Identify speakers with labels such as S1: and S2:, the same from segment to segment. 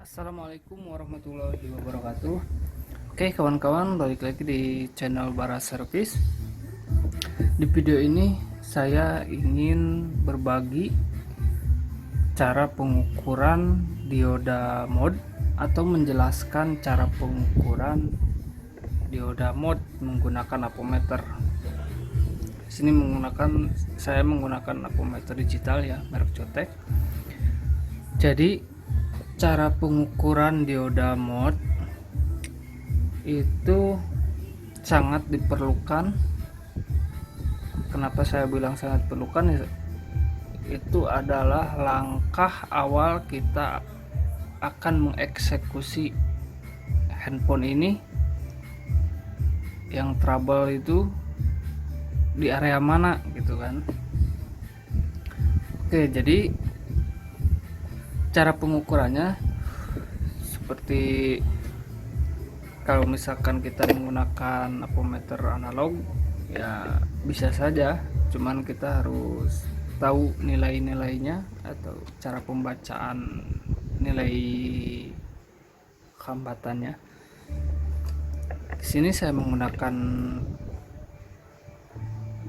S1: Assalamualaikum warahmatullahi wabarakatuh. Oke kawan-kawan, balik lagi di channel Bara Service. Di video ini saya ingin berbagi cara pengukuran dioda mode atau menjelaskan cara pengukuran dioda mode menggunakan apometer. Di sini saya menggunakan apometer digital ya, merek Cotek. Jadi cara pengukuran dioda mode itu sangat diperlukan. Kenapa saya bilang sangat diperlukan? Itu adalah langkah awal kita akan mengeksekusi handphone ini yang trouble itu di area mana gitu kan. Oke, jadi cara pengukurannya seperti kalau misalkan kita menggunakan apometer analog ya bisa saja, cuman kita harus tahu nilai-nilainya atau cara pembacaan nilai hambatannya. Di sini saya menggunakan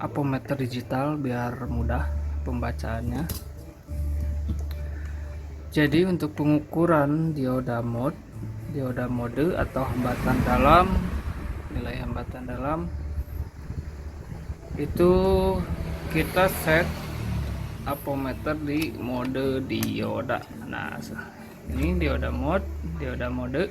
S1: apometer digital biar mudah pembacaannya. Jadi untuk pengukuran dioda mode atau hambatan dalam, nilai hambatan dalam itu kita set apometer di mode dioda. Nah, ini dioda mode.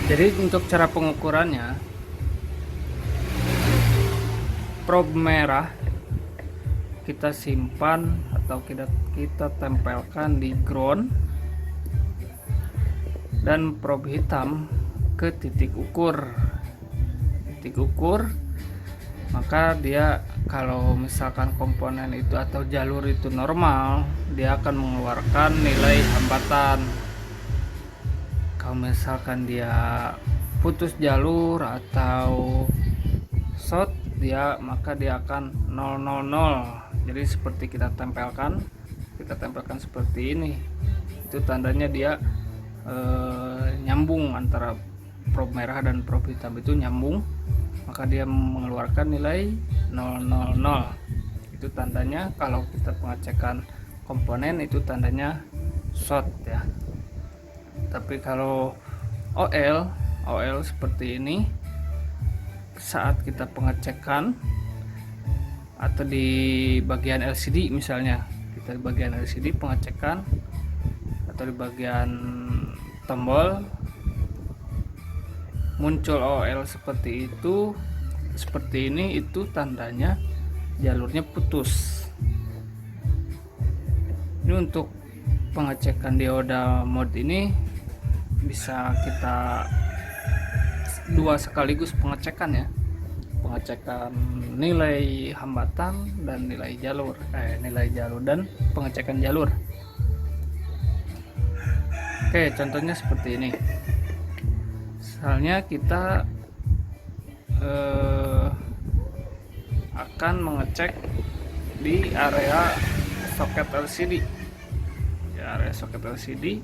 S1: Jadi untuk cara pengukurannya, probe merah kita simpan atau kita tempelkan di ground, dan probe hitam ke titik ukur. Maka dia kalau misalkan komponen itu atau jalur itu normal, dia akan mengeluarkan nilai hambatan. Kalau misalkan dia putus jalur atau short, maka dia akan 000. Jadi seperti kita tempelkan seperti ini, itu tandanya dia nyambung antara probe merah dan probe hitam itu nyambung, maka dia mengeluarkan nilai 000. Itu tandanya kalau kita pengecekan komponen itu tandanya short ya. Tapi kalau OL seperti ini, saat kita pengecekan atau di bagian LCD misalnya, kita di bagian LCD pengecekan atau di bagian tombol muncul OL seperti ini, itu tandanya jalurnya putus. Ini untuk pengecekan dioda mode ini bisa kita dua sekaligus pengecekan ya, pengecekan nilai hambatan dan nilai jalur dan pengecekan jalur. Oke, contohnya seperti ini. Misalnya kita akan mengecek di area soket LCD. Ya, area soket LCD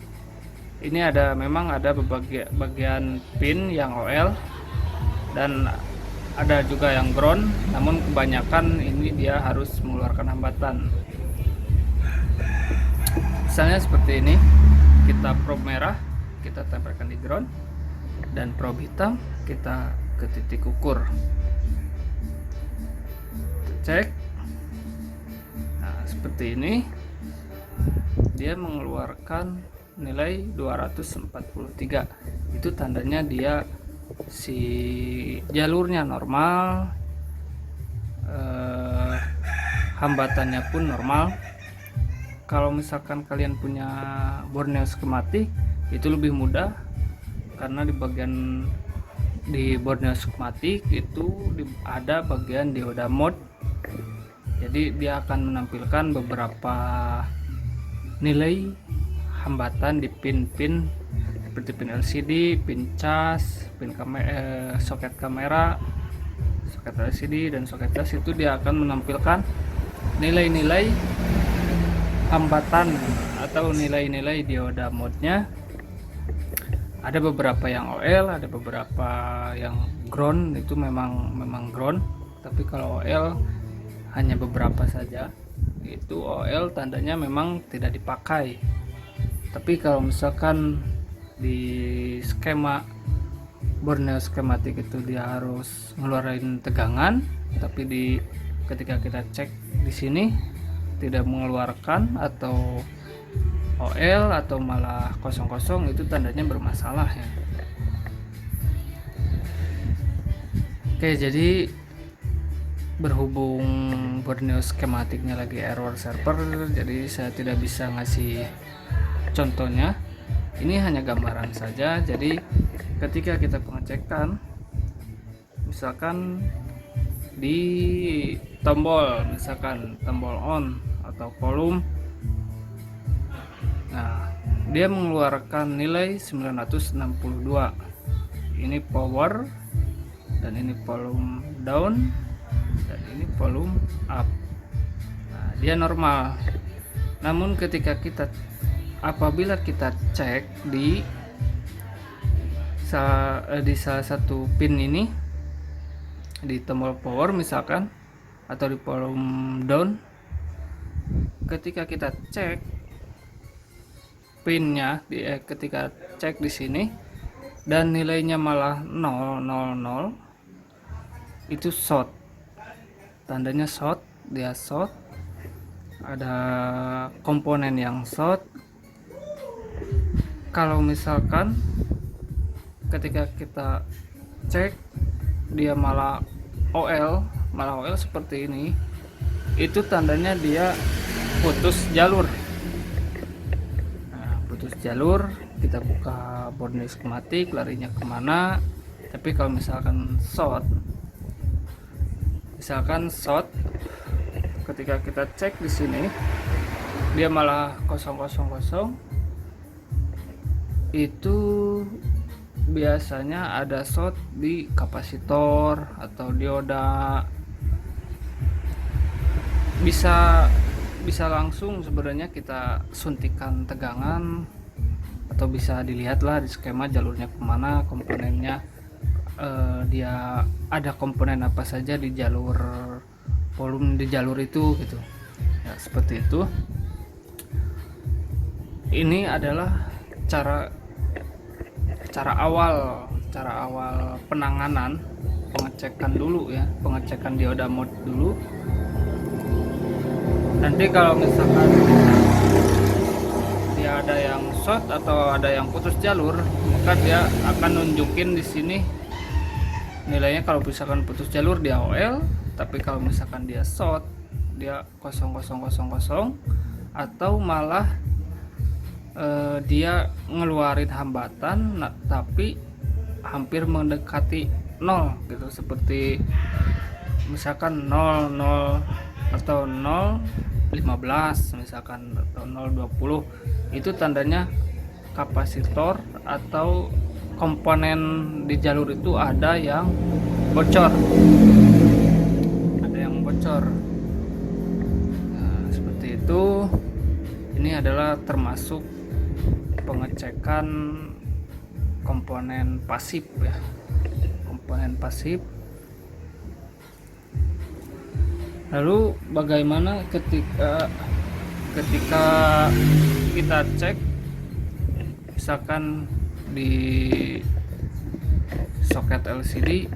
S1: ini memang ada bagian pin yang OL dan ada juga yang ground, namun kebanyakan ini dia harus mengeluarkan hambatan. Misalnya seperti ini, kita probe merah kita tempelkan di ground dan probe hitam kita ke titik ukur. Kita cek. Nah, seperti ini dia mengeluarkan nilai 243. Itu tandanya dia si jalurnya normal, hambatannya pun normal. Kalau misalkan kalian punya Borneo skematik itu lebih mudah, karena di Borneo skematik itu ada bagian dioda mode. Jadi dia akan menampilkan beberapa nilai hambatan di pin-pin seperti pin LCD, pin cas, soket kamera, soket LCD dan soket cas, itu dia akan menampilkan nilai-nilai hambatan atau nilai-nilai dioda mode-nya. Ada beberapa yang OL, ada beberapa yang ground, itu memang ground. Tapi kalau OL hanya beberapa saja. Itu OL tandanya memang tidak dipakai. Tapi kalau misalkan di skema Borneo skematik itu dia harus ngeluarin tegangan, tapi ketika kita cek di sini tidak mengeluarkan atau OL atau malah kosong-kosong, itu tandanya bermasalah ya. Oke, jadi berhubung Borneo skematiknya lagi error server, jadi saya tidak bisa ngasih contohnya. Ini hanya gambaran saja. Jadi ketika kita pengecekan, misalkan di tombol, misalkan tombol on atau volume, nah dia mengeluarkan nilai 962. Ini power dan ini volume down dan ini volume up. Nah, dia normal. Namun ketika apabila kita cek di salah satu pin ini, di tombol power misalkan atau di volume down, ketika kita cek pinnya ketika cek di sini dan nilainya malah 000, itu short, tandanya short, dia short, ada komponen yang short. Kalau misalkan ketika kita cek dia malah OL seperti ini, itu tandanya dia putus jalur. Nah, putus jalur, kita buka Borneo skematik, larinya kemana. Tapi kalau misalkan short, ketika kita cek di sini dia malah 000, itu biasanya ada short di kapasitor atau dioda. Bisa langsung sebenarnya kita suntikan tegangan, atau bisa dilihatlah di skema jalurnya kemana, komponennya, dia ada komponen apa saja di jalur volume, di jalur itu gitu ya, seperti itu. Ini adalah cara awal penanganan, pengecekan dulu ya, pengecekan dioda mode dulu. Nanti kalau misalkan dia ada yang short atau ada yang putus jalur, maka dia akan nunjukin di sini nilainya. Kalau misalkan putus jalur dia OL, tapi kalau misalkan dia short dia 00000, atau malah dia ngeluarin hambatan tapi hampir mendekati 0 gitu, seperti misalkan 00 atau 015 misalkan, atau 020, itu tandanya kapasitor atau komponen di jalur itu ada yang bocor. Nah, seperti itu. Ini adalah termasuk pengecekan komponen pasif ya, komponen pasif. Lalu bagaimana ketika kita cek misalkan di soket LCD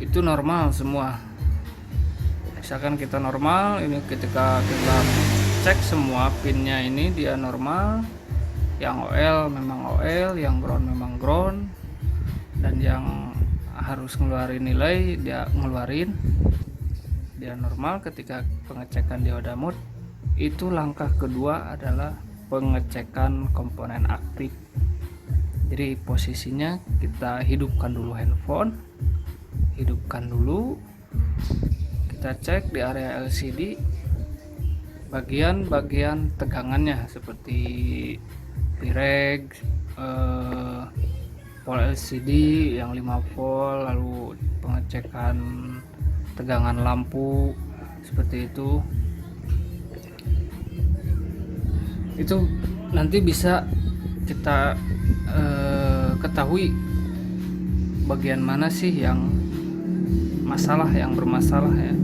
S1: itu normal semua, misalkan kita normal, ini ketika kita cek semua pinnya ini dia normal, yang OL memang OL, yang ground memang ground, dan yang harus ngeluarin nilai dia ngeluarin, dia normal. Ketika pengecekan dioda mode, itu langkah kedua adalah pengecekan komponen aktif. Jadi posisinya kita hidupkan dulu handphone, kita cek di area LCD bagian-bagian tegangannya seperti pireg, pol LCD yang 5 volt, lalu pengecekan tegangan lampu seperti itu nanti bisa kita ketahui bagian mana sih yang bermasalah ya.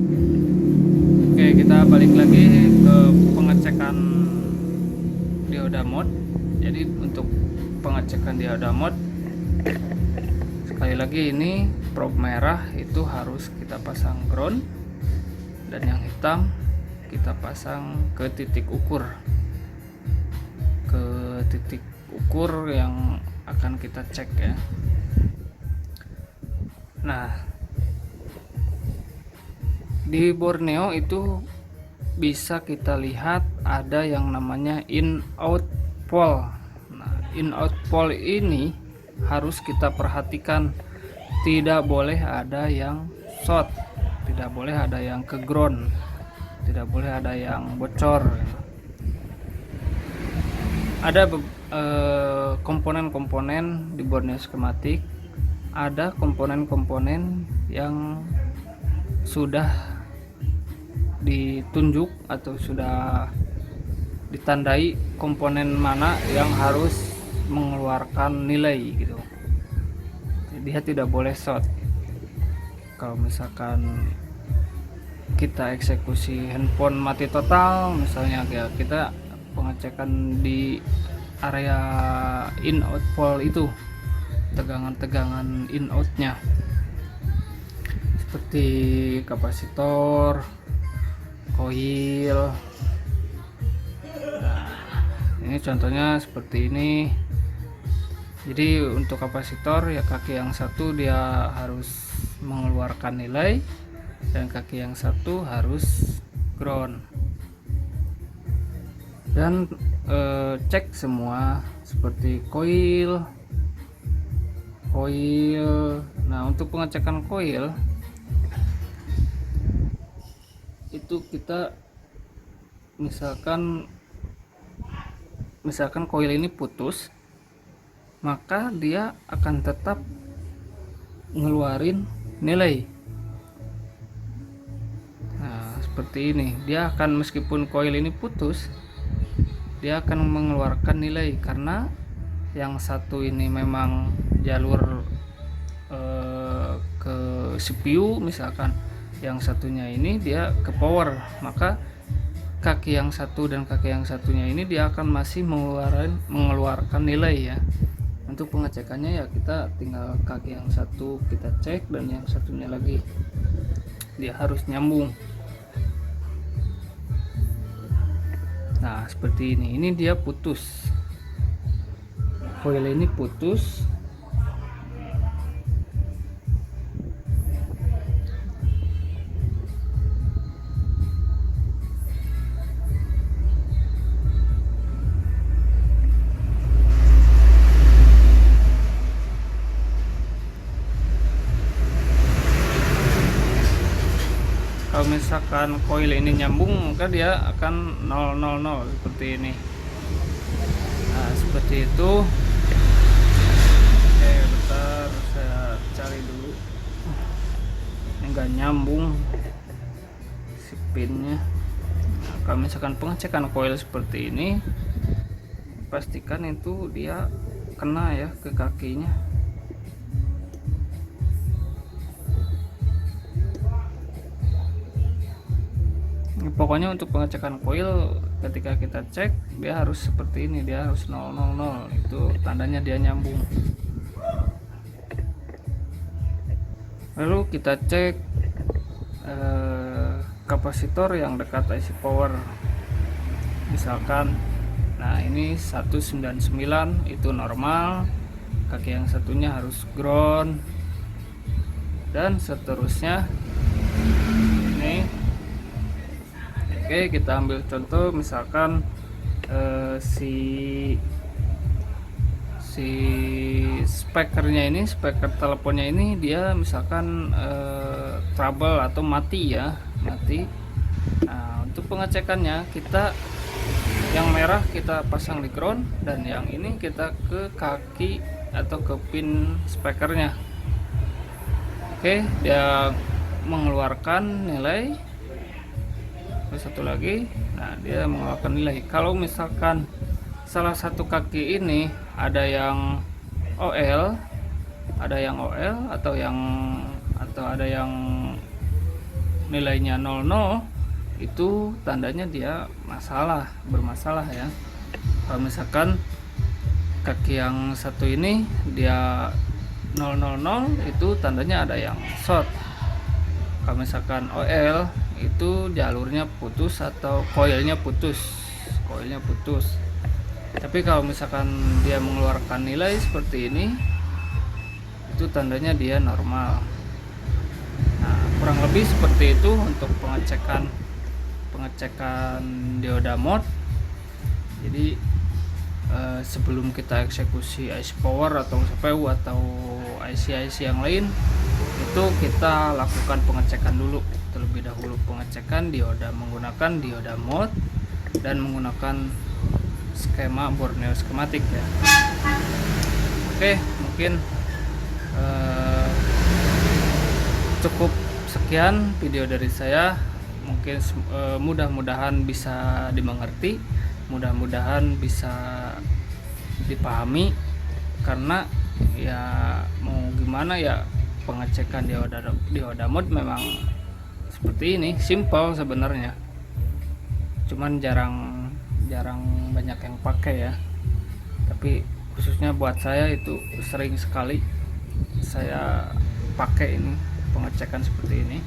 S1: Oke, kita balik lagi ke pengecekan dioda mode. Jadi untuk pengecekan dioda mode, sekali lagi ini probe merah itu harus kita pasang ground, dan yang hitam kita pasang ke titik ukur yang akan kita cek ya. Nah, di Borneo itu bisa kita lihat ada yang namanya in out pole. Nah, in out pole ini harus kita perhatikan, tidak boleh ada yang short, tidak boleh ada yang ke ground, tidak boleh ada yang bocor. Ada komponen-komponen di Borneo skematik, ada komponen-komponen yang sudah ditunjuk atau sudah ditandai komponen mana yang harus mengeluarkan nilai gitu. Dia tidak boleh short. Kalau misalkan kita eksekusi handphone mati total, misalnya ya, kita pengecekan di area in out pole itu, tegangan in outnya seperti kapasitor, koil. Nah, ini contohnya seperti ini. Jadi untuk kapasitor ya, kaki yang satu dia harus mengeluarkan nilai dan kaki yang satu harus ground. Dan cek semua seperti koil. Nah, untuk pengecekan koil itu kita misalkan koil ini putus, maka dia akan tetap ngeluarin nilai. Nah, seperti ini, dia akan, meskipun koil ini putus, dia akan mengeluarkan nilai karena yang satu ini memang jalur ke CPU misalkan, yang satunya ini dia ke power, maka kaki yang satu dan kaki yang satunya ini dia akan masih mengeluarkan nilai ya. Untuk pengecekannya ya kita tinggal kaki yang satu kita cek, dan yang satunya lagi dia harus nyambung. Nah, seperti ini dia putus, koil ini putus. Kalau misalkan koil ini nyambung, maka dia akan 000 seperti ini. Nah, seperti itu. Oke, bentar saya cari dulu. Enggak nyambung si pinnya. Nah, kalau misalkan pengecekan koil seperti ini, pastikan itu dia kena ya ke kakinya. Pokoknya untuk pengecekan koil ketika kita cek dia harus seperti ini, dia harus 000, itu tandanya dia nyambung. Lalu kita cek kapasitor yang dekat IC power misalkan. Nah, ini 199 itu normal, kaki yang satunya harus ground, dan seterusnya. Ini oke, kita ambil contoh misalkan si speakernya ini, speaker teleponnya ini dia misalkan trouble atau mati ya, mati. Nah, untuk pengecekannya kita yang merah kita pasang di ground, dan yang ini kita ke kaki atau ke pin speakernya. Oke, dia mengeluarkan nilai. Terus satu lagi, nah dia mengeluarkan nilai. Kalau misalkan salah satu kaki ini ada yang OL, atau ada yang nilainya 00, itu tandanya dia bermasalah ya. Kalau misalkan kaki yang satu ini dia 000, itu tandanya ada yang short. Kalau misalkan OL itu jalurnya putus atau koilnya putus. Tapi kalau misalkan dia mengeluarkan nilai seperti ini, itu tandanya dia normal. Nah, kurang lebih seperti itu untuk pengecekan dioda mode. Jadi sebelum kita eksekusi IC power atau CPU atau IC yang lain, itu kita lakukan pengecekan dulu terlebih dahulu, pengecekan dioda menggunakan dioda mode dan menggunakan skema Borneo skematik ya. Oke, mungkin cukup sekian video dari saya. Mungkin mudah-mudahan bisa dimengerti, mudah-mudahan bisa dipahami, karena ya mau gimana ya, pengecekan dioda mode memang seperti ini, simple sebenarnya, cuman jarang banyak yang pakai ya. Tapi khususnya buat saya itu sering sekali saya pakai ini, pengecekan seperti ini,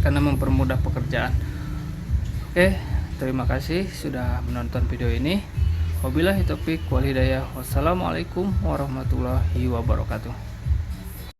S1: karena mempermudah pekerjaan. Oke, terima kasih sudah menonton video ini. Wabillahi taufiq wal hidayah. Wassalamualaikum warahmatullahi wabarakatuh.